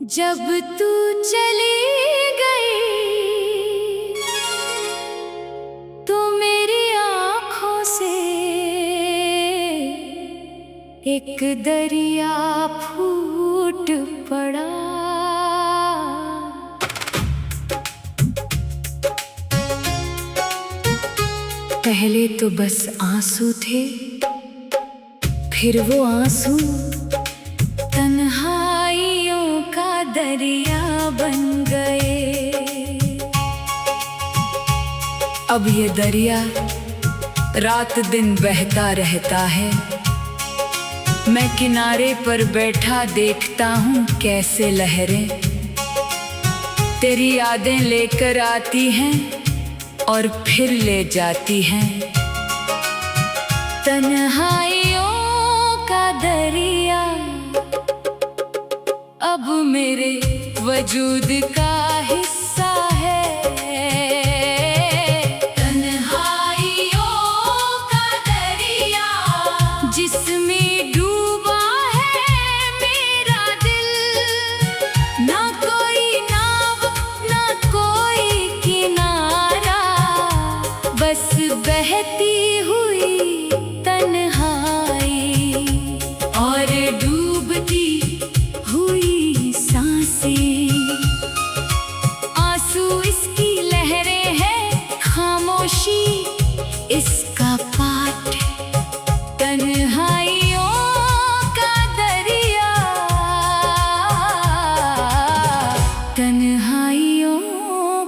जब तू चली गई तो मेरी आँखों से एक दरिया फूट पड़ा। पहले तो बस आंसू थे, फिर वो आंसू तन्हाइयों का दरिया बन गए। अब ये दरिया रात दिन बहता रहता है। मैं किनारे पर बैठा देखता हूँ कैसे लहरें तेरी यादें लेकर आती हैं और फिर ले जाती हैं। तन्हाइयों का दरिया अब मेरे वजूद का हिस्सा है। तन्हाइयों का दरिया जिसमें डूबा है मेरा दिल, ना कोई नाव ना कोई किनारा, बस बहती हुई तन्हाई और डूबती हुई सांसें। आंसू इसकी लहरें हैं, खामोशी इसका पाठ। तन्हाइयों का दरिया, तन्हाइयों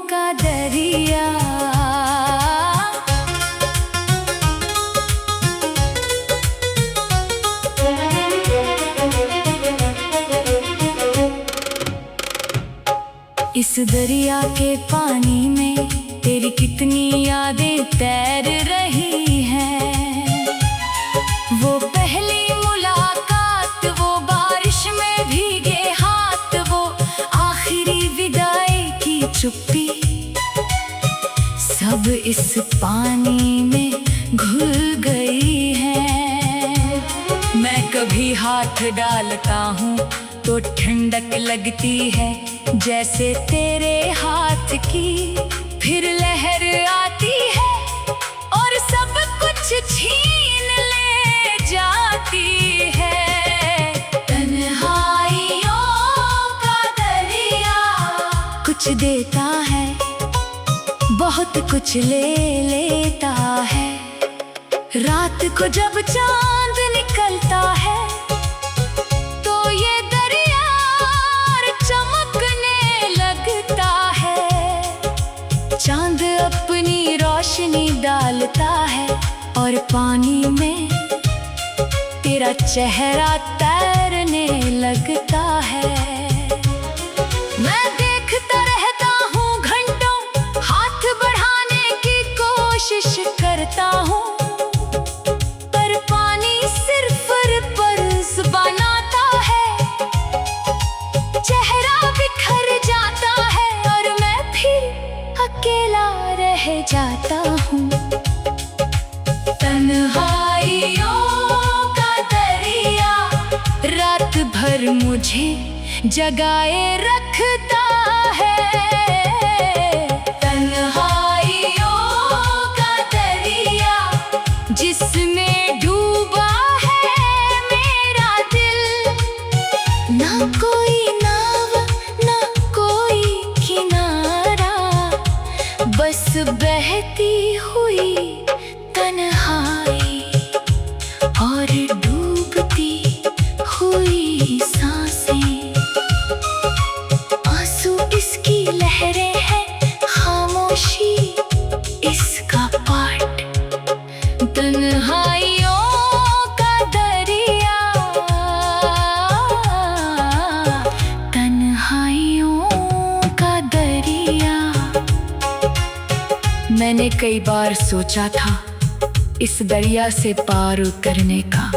का दरिया। इस दरिया के पानी में तेरी कितनी यादें तैर रही हैं। वो पहली मुलाकात, वो बारिश में भीगे हाथ, वो आखिरी विदाई की चुप्पी, सब इस पानी में घुल गई है। मैं कभी हाथ डालता हूँ तो ठंडक लगती है जैसे तेरे हाथ की, फिर लहर आती है और सब कुछ छीन ले जाती है। तन्हाइयों का दरिया कुछ देता है, बहुत कुछ ले लेता है। रात को जब चांद निकलता है तो ये दरिया चमकने लगता है। चांद अपनी रोशनी डालता है और पानी में तेरा चेहरा तैरने लगता है। मैं देखता रहता हूँ घंटों, हाथ बढ़ाने की कोशिश करता हूँ, पर पानी सिर्फ पर्स बनाता है। चेहरा बिखर जाता है और मैं फिर अकेला रह जाता हूँ। तन्हाइयों का दरिया रात भर मुझे जगाए रखता है। तन्हाइयों का दरिया जिसमें डूबा है मेरा दिल, ना कोई नाव ना कोई किनारा, बस बहती हुई तन्हाई और डूबती हुई सांसें। आंसू इसकी लहरें हैं, खामोशी इसका पाठ। तन्हाइयों का दरिया, तन्हाइयों का दरिया। मैंने कई बार सोचा था इस दरिया से पार उतरने का,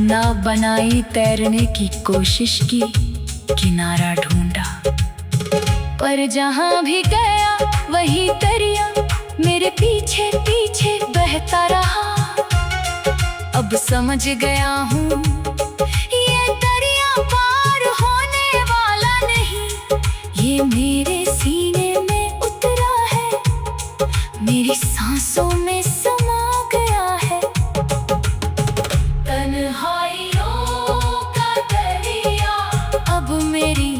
ना बनाई तैरने की कोशिश की, किनारा ढूंढा, पर जहां भी गया वही दरिया मेरे पीछे पीछे बहता रहा। अब समझ गया हूँ ये दरिया पार होने वाला मेरे सीने में उतरा है, मेरी सांसों में समा गया है। तन्हाइयों का दरिया अब मेरी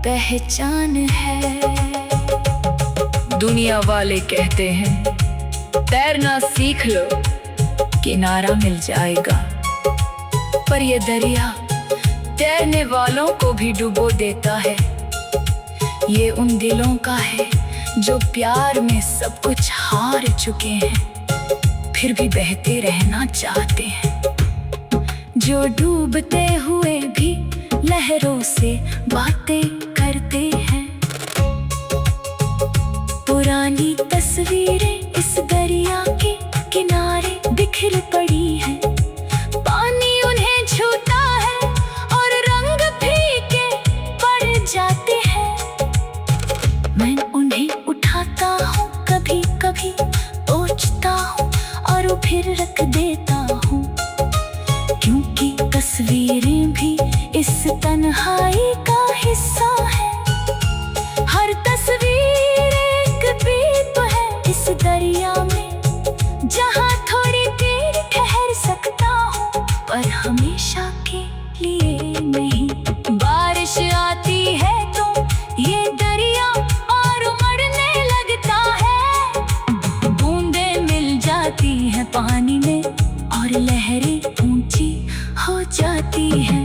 पहचान है। दुनिया वाले कहते हैं तैरना सीख लो, किनारा मिल जाएगा, पर ये दरिया तैरने वालों को भी डुबो देता है। ये उन दिलों का है जो प्यार में सब कुछ हार चुके हैं, फिर भी बहते रहना चाहते हैं, जो डूबते हुए भी लहरों से बातें करते हैं। पुरानी तस्वीरें इस दरिया के किनारे बिखर पड़ी हैं, पानी उन्हें छूता है और रंग फीके पड़ जाते हैं। मैं उन्हें उठाता हूँ, कभी कभी सोचता हूँ और फिर रख देता हूँ, क्योंकि तस्वीरें भी इस तन्हाई का हिस्सा है। हर तस्वीर एक द्वीप है इस दरिया में, जहाँ थोड़ी देर ठहर सकता हूँ, पर हमेशा के लिए नहीं। बारिश आती है तो ये दरिया और उमड़ने लगता है, बूंदें मिल जाती हैं पानी में और लहरें ऊंची हो जाती हैं।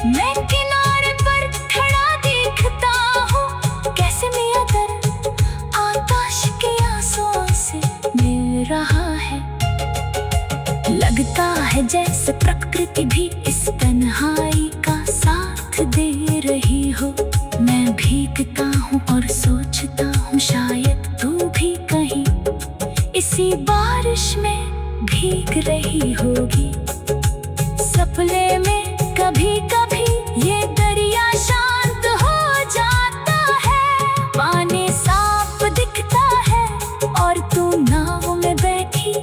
मैं किनारे पर खड़ा देखता हूँ, कैसे मेरा दर्द आकाश के आंसुओं से मिल रहा है। लगता है जैसे प्रकृति भी इस तन्हाई का साथ दे रही हो। मैं भीगता हूँ और सोचता हूँ शायद तू भी कहीं इसी बारिश में भीग रही होगी। सपने में कभी कभी ये दरिया शांत हो जाता है, पानी साफ दिखता है और तू नाव में बैठी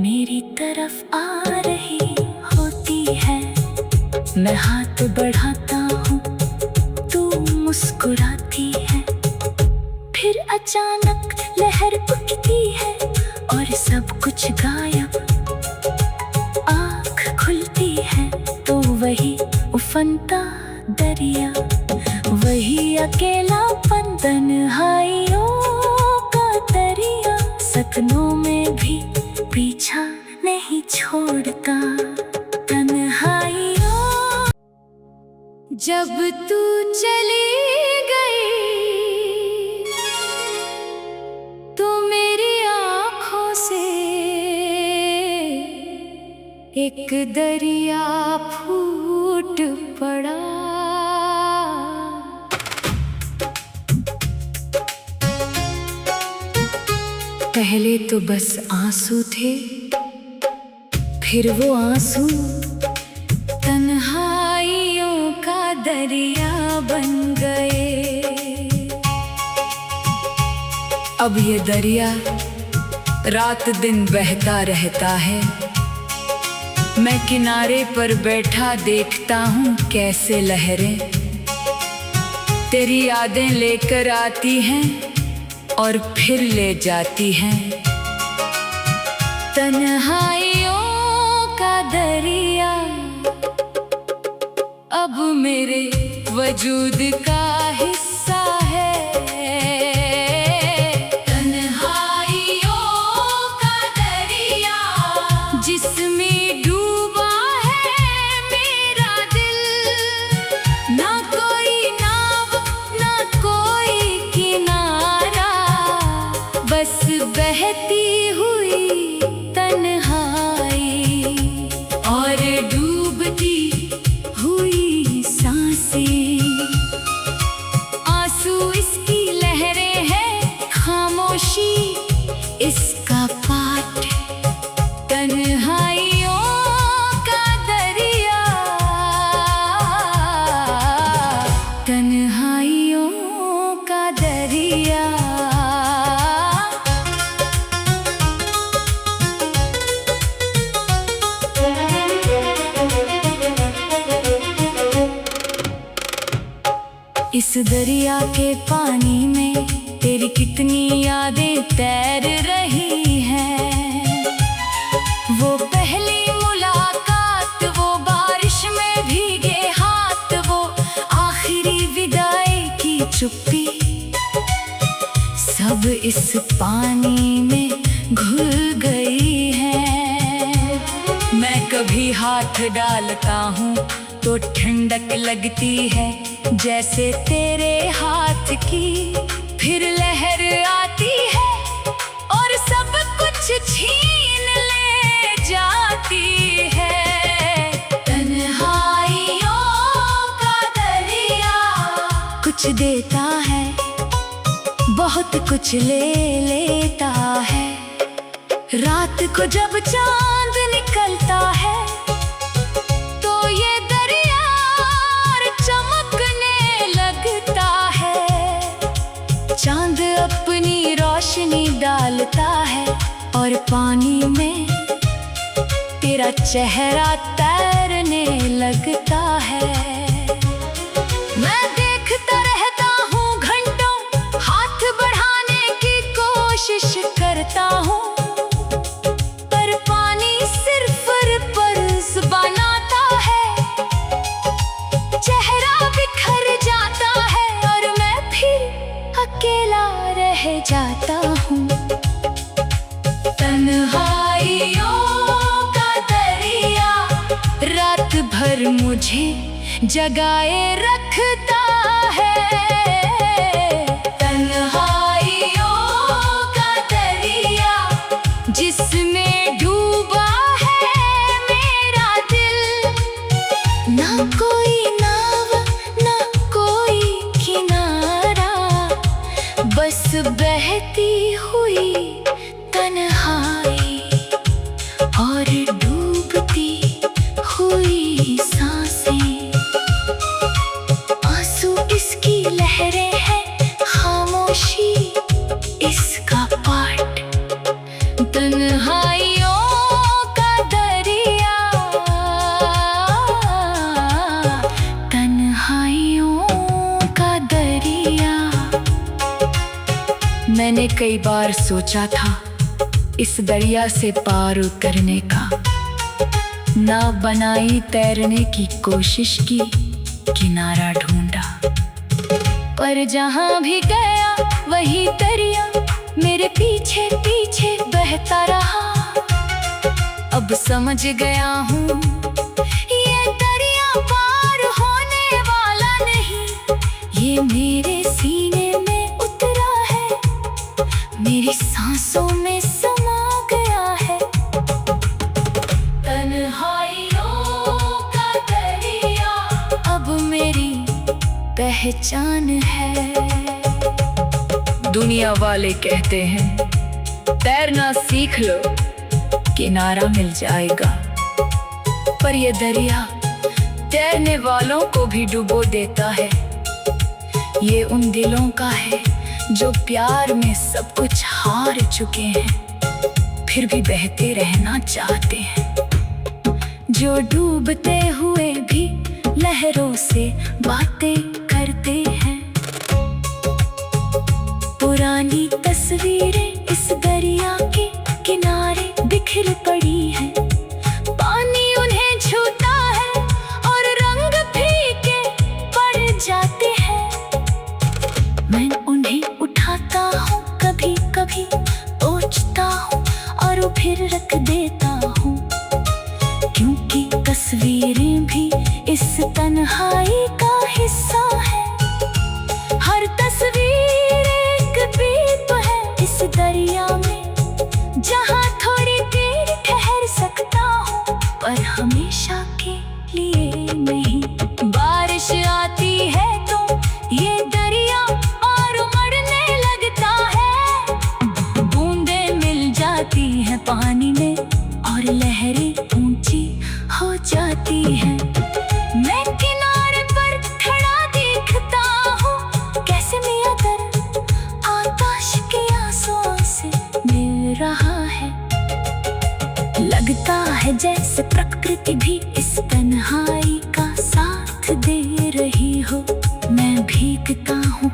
मेरी तरफ आ रही होती है। मैं हाथ बढ़ाता हूँ, तू मुस्कुराती है, फिर अचानक लहर उठती है और सब कुछ गायब। आँख खुलती है तो वही उफनता दरिया, वही अकेलापन, तन्हाइयों का दरिया सपनों में भी पीछा नहीं छोड़ता। तन्हाइयों जब तू चली गई तो मेरी आँखों से एक दरिया फूट पड़ा। पहले तो बस आंसू थे, फिर वो आंसू तन्हाइयों का दरिया बन गए। अब ये दरिया रात दिन बहता रहता है, मैं किनारे पर बैठा देखता हूँ कैसे लहरें तेरी यादें लेकर आती हैं और फिर ले जाती हैं। तन्हाइयों का दरिया अब मेरे वजूद का हिस्सा है। तन्हाइयों का दरिया जिसमें डूबा है मेरा दिल, ना कोई नाव ना कोई किनारा, बस बहती हुई तन्हाई और डूबती हुई सांसें। आंसू इस दरिया के पानी में तेरी कितनी यादें तैर रही हैं। वो पहली मुलाकात, वो बारिश में भीगे हाथ, वो आखिरी विदाई की चुप्पी, सब इस पानी में घुल गई है। मैं कभी हाथ डालता हूँ तो ठंडक लगती है जैसे तेरे हाथ की, फिर लहर आती है और सब कुछ छीन ले जाती है। तन्हाइयों का दरिया कुछ देता है, बहुत कुछ ले लेता है। रात को जब चांद निकलता है तो ये दरिया चमकने लगता है। चांद अपनी रोशनी डालता है और पानी में तेरा चेहरा तैरने लगता है। मैं देखता रहता हूँ घंटों, हाथ बढ़ाने की कोशिश करता हूँ, पर पानी सिर्फ रिपल्स बनाता है। चेहरा बिखर जाता है और मैं फिर अकेला रह जाता हूँ। तन्हाइयों का दरिया रात भर मुझे जगाए रखता है। तन्हाइयों का दरिया जिसमें डूबा है मेरा दिल, ना कोई नाव ना कोई किनारा, बस बहती हुई तन्हाई और डूबती हुई सांसें। आंसू इसकी लहरें हैं, खामोशी इसका पाठ। तन्हाइयों का दरिया, तन्हाइयों का दरिया। मैंने कई बार सोचा था इस दरिया से पार उतरने का, ना बनाई तैरने की कोशिश की, किनारा ढूंढा, पर जहां भी गया वही दरिया मेरे पीछे पीछे बहता रहा। अब समझ गया हूँ ये दरिया पार होने वाला नहीं, ये मेरे सीने में उतरा है, मेरी सांसों में समा गया है। तन्हाइयों का दरिया अब मेरी पहचान है। दुनिया वाले कहते हैं तैरना सीख लो किनारा मिल जाएगा, पर ये दरिया तैरने वालों को भी डुबो देता है। ये उन दिलों का है जो प्यार में सब कुछ हार चुके हैं, फिर भी बहते रहना चाहते हैं, जो डूबते हुए भी लहरों से बातें करते हैं। पुरानी तस्वीरें इस दरिया के किनारे बिखर पड़ी हैं, पानी उन्हें छूता है और रंग फीके पड़ जाते हैं। मैं उन्हें उठाता हूँ, कभी कभी सोचता हूँ और फिर रख देता हूँ, क्योंकि तस्वीरें भी इस तन्हाई का हिस्सा है। हर तस्वीर एक द्वीप है इस दरिया में, जहाँ थोड़ी देर ठहर सकता हूँ, पर हमेशा के लिए नहीं। बारिश आती है तो ये दरिया और उमड़ने लगता है, बूंदें मिल जाती हैं पानी में और लहरें ऊंची हो जाती हैं। मैं किनारे पर खड़ा देखता हूँ, कैसे मेरा दर्द आकाश के आंसुओं से मिल रहा है। लगता है जैसे प्रकृति भी इस तन्हाई का साथ दे रही हो। मैं भीग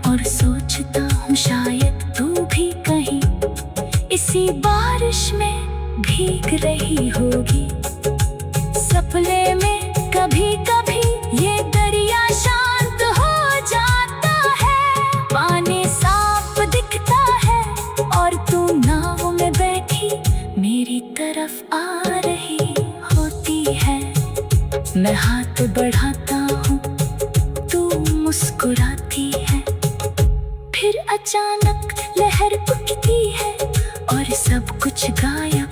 और सोचता हूँ शायद तू भी कहीं इसी बारिश में भीग रही होगी। सपने में कभी कभी ये दरिया शांत हो जाता है, पानी साफ दिखता है और तू नाव में बैठी मेरी तरफ आ रही होती है। मैं हाथ बढ़ाता हूँ, तू मुस्कुराती है, फिर अचानक लहर उठती है और सब कुछ गायब।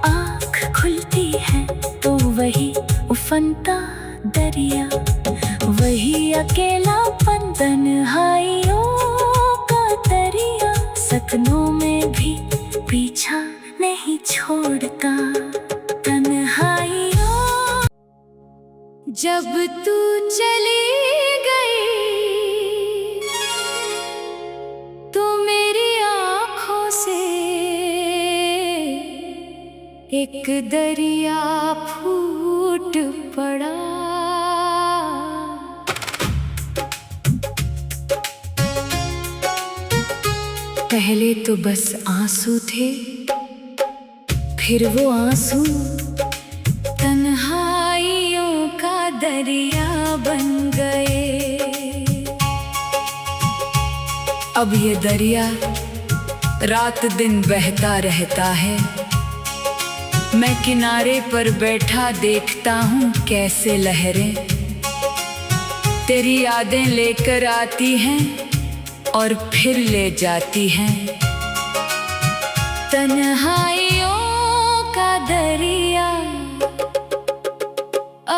आँख खुलती है तो वही उफनता दरिया, वही अकेलापन तन्हाइयों का दरिया, सपनों में भी पीछा नहीं छोड़ता तन्हाइयों। जब तू चली गई तो मेरी आँखों से एक दरिया फूट पड़ा। पहले तो बस आंसू थे, फिर वो आंसू तन्हाइयों का दरिया बन गए। अब ये दरिया रात दिन बहता रहता है, मैं किनारे पर बैठा देखता हूँ कैसे लहरें तेरी यादें लेकर आती हैं और फिर ले जाती हैं। तन्हाइयों का दरिया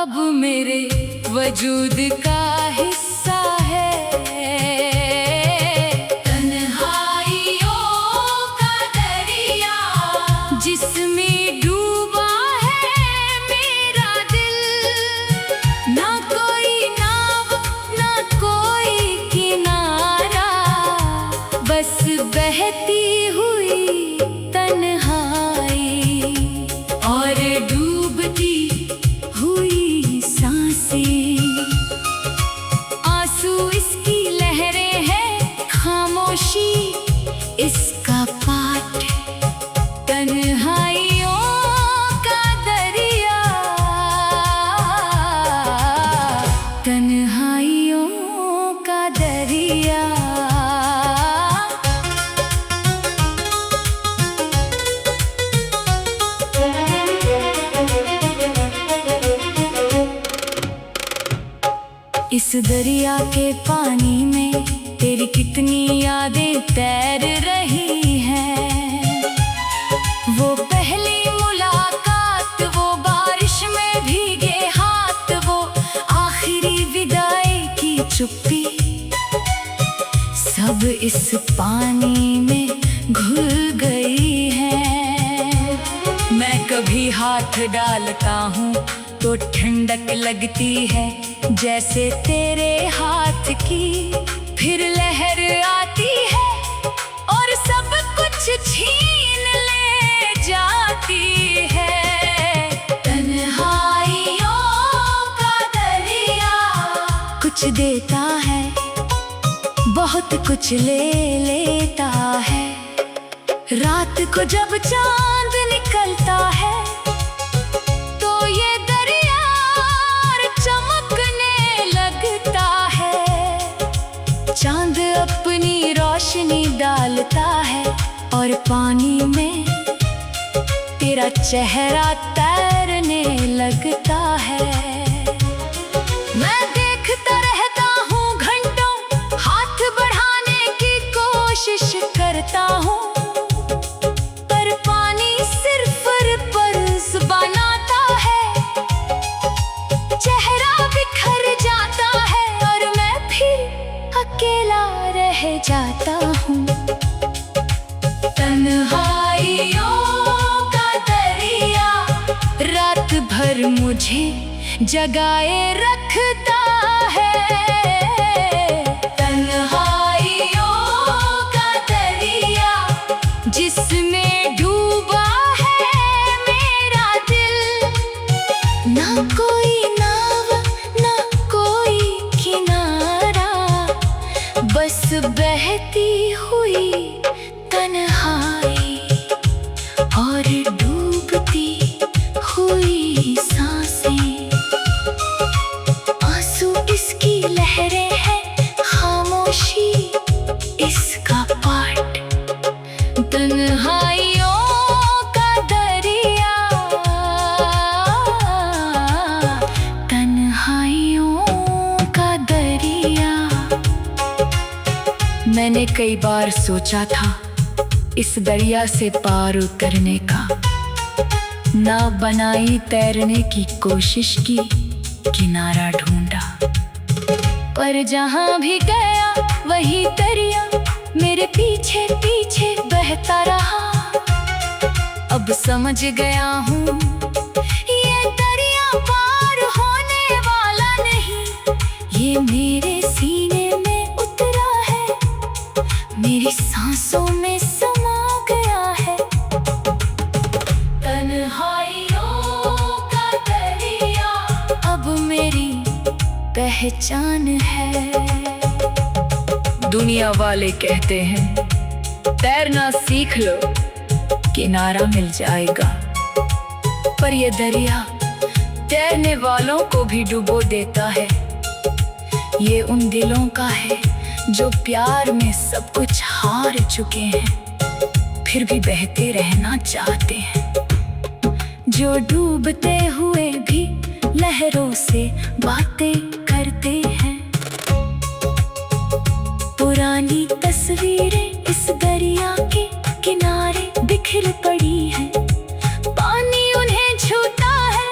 अब मेरे वजूद का हिस्सा है। तन्हाइयों का दरिया जिसमें डूबा है मेरा दिल, ना कोई नाव ना कोई किनारा, बस बहती हुई तन्हाई और डूबती हुई सांसें। आंसू इसकी लहरें हैं, खामोशी इसका पाठ। तन्हाइयों का दरिया, तन्हाइयों का दरिया। इस दरिया के पानी में तेरी कितनी यादें तैर रही हैं। वो पहली मुलाकात, वो बारिश में भीगे हाथ, वो आखिरी विदाई की चुप्पी, सब इस पानी में घुल गई है। मैं कभी हाथ डालता हूँ तो ठंडक लगती है जैसे तेरे हाथ की, फिर लहर आती है और सब कुछ छीन ले जाती है। तन्हाइयों का दरिया कुछ देता है, बहुत कुछ ले लेता है। रात को जब चांद निकलता है तो ये दरिया चमकने लगता है। चांद अपनी रोशनी डालता है और पानी में तेरा चेहरा तैरने लगता है। मैं देखता रहता हूँ घंटों, हाथ बढ़ाने की कोशिश करता हूँ, पर पानी सिर्फ पर्स बनाता है। चेहरा बिखर जाता है और मैं फिर अकेला रह जाता हूँ। तन्हाइयों का दरिया रात भर मुझे जगाए रखता है। तन्हाइयों का दरिया जिसमें डूबा है मेरा दिल, ना कोई नाव ना कोई किनारा, बहती हुई तन्हाई और डूबती हुई सांसें, आंसू इसकी लहरें हैं, खामोशी इसका पाठ, तन्हाइयों का दरिया, तन्हाइयों का दरिया। मैंने कई बार सोचा था इस दरिया से पार उतरने का, ना बनाई तैरने की कोशिश की, किनारा ढूंढा, पर जहां भी गया वही दरिया मेरे पीछे पीछे बहता रहा। अब समझ गया हूँ ये दरिया पार होने वाला नहीं, ये मेरे सीने में उतरा है, मेरी सांसों में समा गया है। तन्हाइयों का दरिया अब मेरी पहचान है। दुनिया वाले कहते हैं तैरना सीख लो किनारा मिल जाएगा, पर ये दरिया तैरने वालों को भी डुबो देता है। ये उन दिलों का है जो प्यार में सब कुछ हार चुके हैं, फिर भी बहते रहना चाहते हैं, जो डूबते हुए भी लहरों से बातें करते हैं। पुरानी तस्वीरें इस दरिया के किनारे बिखर पड़ी हैं, पानी उन्हें छूता है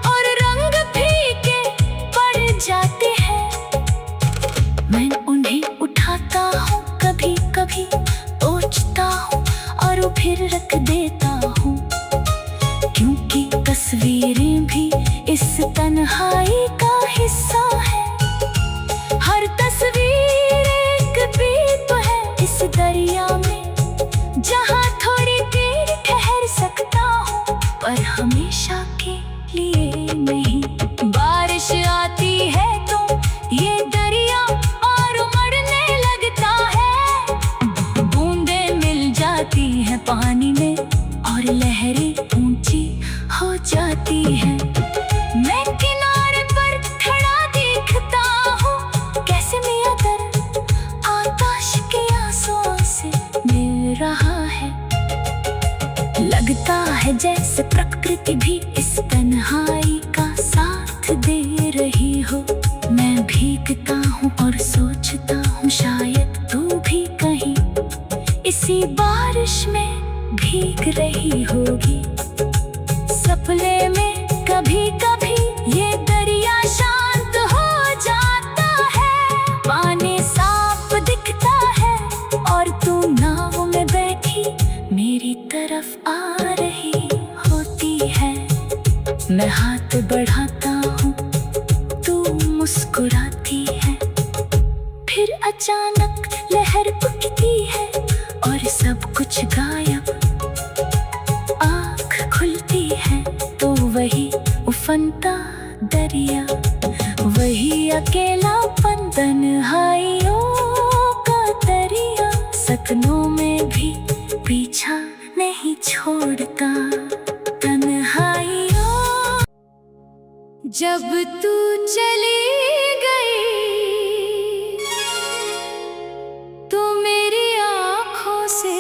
और रंग फीके पड़ जाते हैं। मैं उन्हें उठाता हूँ, कभी कभी सोचता हूँ और फिर रख देता हूँ, क्योंकि तस्वीरें भी इस तन्हाई का हिस्सा है। हर तस्वीर एक दीप है इस दरिया में, जहाँ थोड़ी देर ठहर सकता हूँ, पर हमेशा के लिए नहीं। बारिश आती है तो ये दरिया और उमड़ने लगता है, बूंदें मिल जाती हैं पानी में और लहरें ऊंची हो जाती हैं। मैं किनारे पर खड़ा देखता हूँ, कैसे मेरा दर्द आकाश के आंसुओं से मिल रहा है। लगता है जैसे प्रकृति भी इस तन्हाई का साथ दे रही हो। मैं भीगता हूँ और सोचता हूँ शायद तू भी कहीं इसी बारिश में भीग रही होगी। सपने में कभी कभी ये दरिया शांत हो जाता है, पानी साफ दिखता है और तू नाव में बैठी मेरी तरफ आ रही होती है। मैं हाथ बढ़ाता हूँ, तू मुस्कुराती है, फिर अचानक लहर उठती है और सब कुछ गायब। आँख खुलती है तो वही उफनता दरिया, वही अकेलापन, तन्हाइयों का दरिया सपनों में भी पीछा नहीं छोड़ता। तन्हाइयों जब तू चली गई तो मेरी आँखों से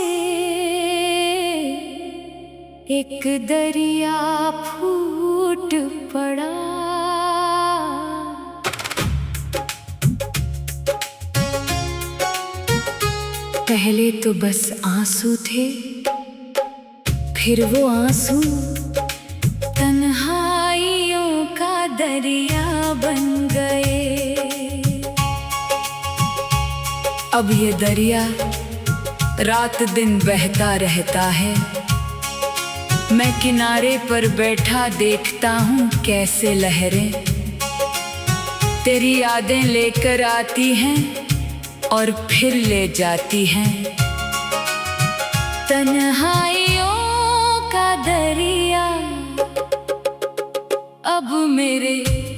एक दरिया फूट पड़ा। पहले तो बस आंसू थे, फिर वो आंसू तन्हाइयों का दरिया बन गए। अब ये दरिया रात दिन बहता रहता है, मैं किनारे पर बैठा देखता हूँ कैसे लहरें तेरी यादें लेकर आती हैं और फिर ले जाती हैं। तन्हाइयों का दरिया अब मेरे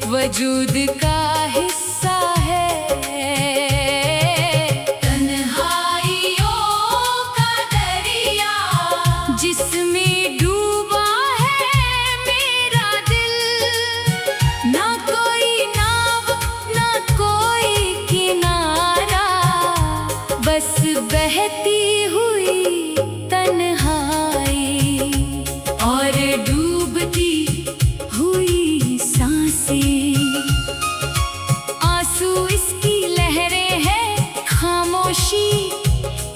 वजूद का हिस्सा है। आंसू इसकी लहरें हैं, खामोशी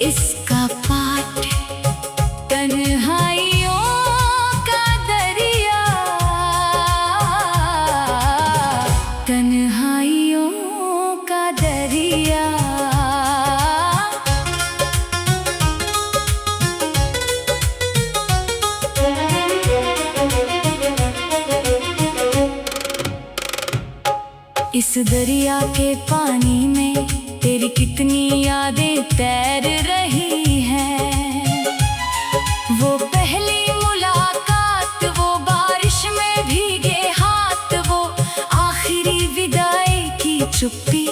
इसका पाठ, तन्हाइयों का दरिया, तन्हाइयों का दरिया। इस दरिया के पानी में तेरी कितनी यादें तैर रही हैं। वो पहली मुलाकात, वो बारिश में भीगे हाथ, वो आखिरी विदाई की चुप्पी,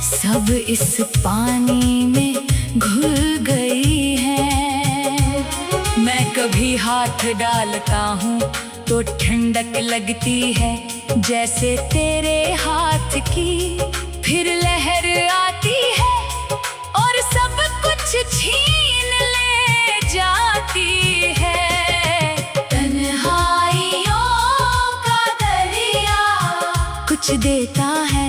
सब इस पानी में घुल गई है। मैं कभी हाथ डालता हूँ तो ठंडक लगती है जैसे तेरे हाथ की, फिर लहर आती है और सब कुछ छीन ले जाती है। तन्हाइयों का दरिया कुछ देता है,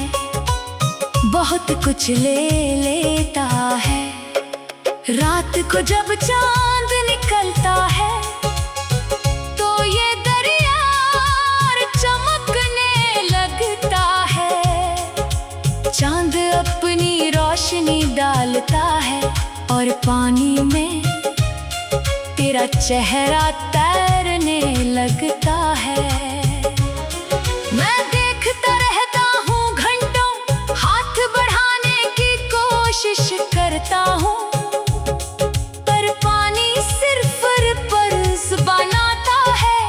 बहुत कुछ ले लेता है। रात को जब चांद निकलता है तो ये दरिया चमकने लगता है। चांद अपनी रोशनी डालता है और पानी में तेरा चेहरा तैरने लगता है। मैं देखता रहता हूँ घंटों, हाथ बढ़ाने की कोशिश करता हूँ, पर पानी सिर्फ पर्स बनाता है।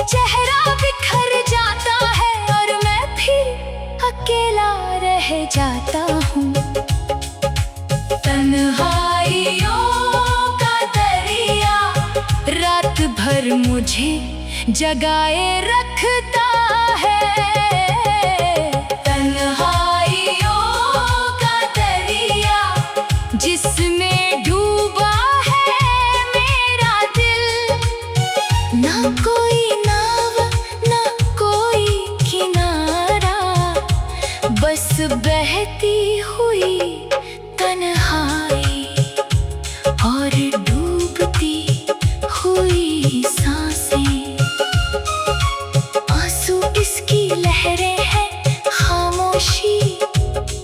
चेहरा बिखर जाता है और मैं फिर अकेला रह जाता हूँ। तन्हाइयों का दरिया रात भर मुझे जगाए रखता है। तन्हाइयों का दरिया जिसमें डूबा है मेरा दिल, ना कोई नाव ना कोई किनारा, बस बहती हुई तन्हाई और डूबती हुई सांसें। आंसू इसकी लहरें हैं, खामोशी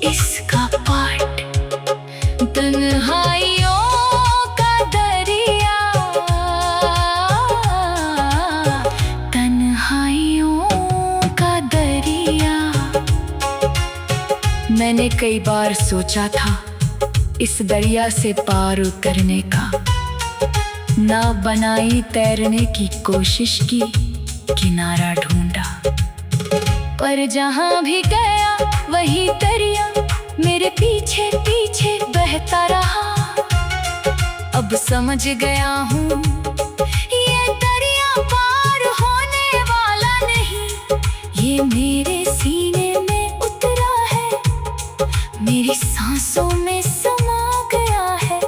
इसका पाठ, तन्हाइयों का दरिया, तन्हाइयों का दरिया। मैंने कई बार सोचा था इस दरिया से पार उतरने का, ना बनाई तैरने की कोशिश की, किनारा ढूंढा, पर जहां भी गया वही दरिया मेरे पीछे पीछे बहता रहा। अब समझ गया हूँ ये दरिया पार होने वाला नहीं, ये मेरे सीने में उतरा है, मेरी सांसों में समा गया है।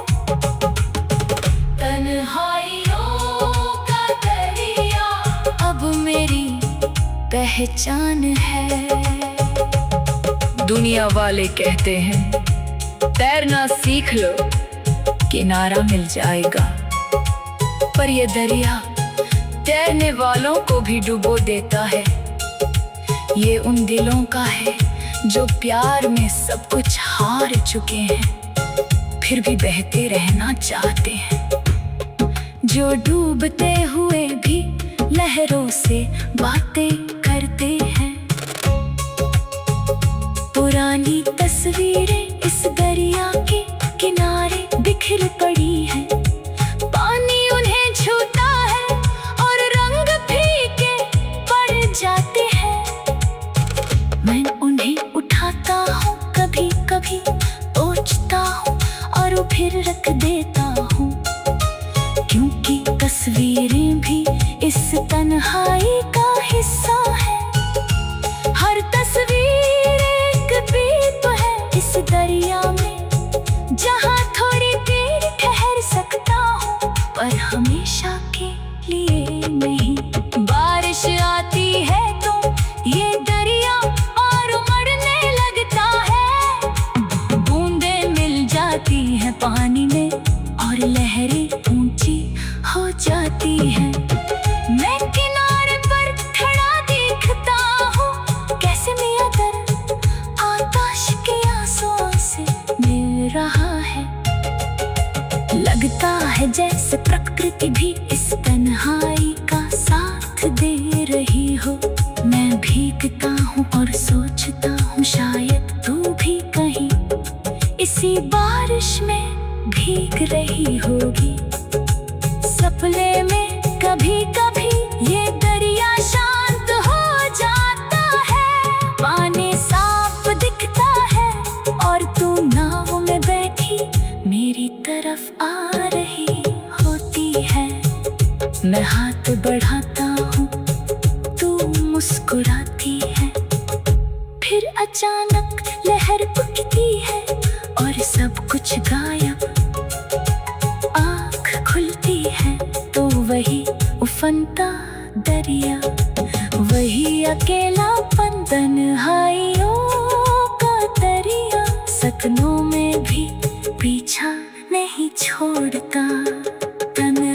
तन्हाइयों का दरिया अब मेरी पहचान है। दुनिया वाले कहते हैं तैरना सीख लो, किनारा मिल जाएगा, पर ये दरिया तैरने वालों को भी डुबो देता है। ये उन दिलों का है जो प्यार में सब कुछ हार चुके हैं, फिर भी बहते रहना चाहते हैं, जो डूबते हुए भी लहरों से बातें करते हैं। पुरानी तस्वीरें इस दरिया के किनारे बिखर पड़ी हैं, पानी उन्हें छूता है और रंग फीके पड़ जाते हैं। मैं उन्हें उठाता हूँ, कभी कभी सोचता हूँ और फिर रख देता हूँ, क्योंकि तस्वीरें भी इस तन्हाई का हिस्सा है। हर तस्वीर एक द्वीप है इस दरिया में, जहाँ थोड़ी देर ठहर सकता हूँ, पर हमेशा के लिए नहीं। बारिश आती है तो ये दरिया शायद तू भी कहीं इसी बारिश में भीग रही होगी। सपने में कभी कभी ये दरिया शांत हो जाता है, पानी साफ दिखता है और तू नाव में बैठी मेरी तरफ आ रही होती है। मैं हाथ बढ़ाता हूँ, तू मुस्कुराती है, फिर अचानक लहर उठती है और सब कुछ गायब। आँख खुलती है तो वही उफनता दरिया, वही अकेलापन तन्हाइयों का दरिया। सपनों में भी पीछा नहीं छोड़ता, तन्हाई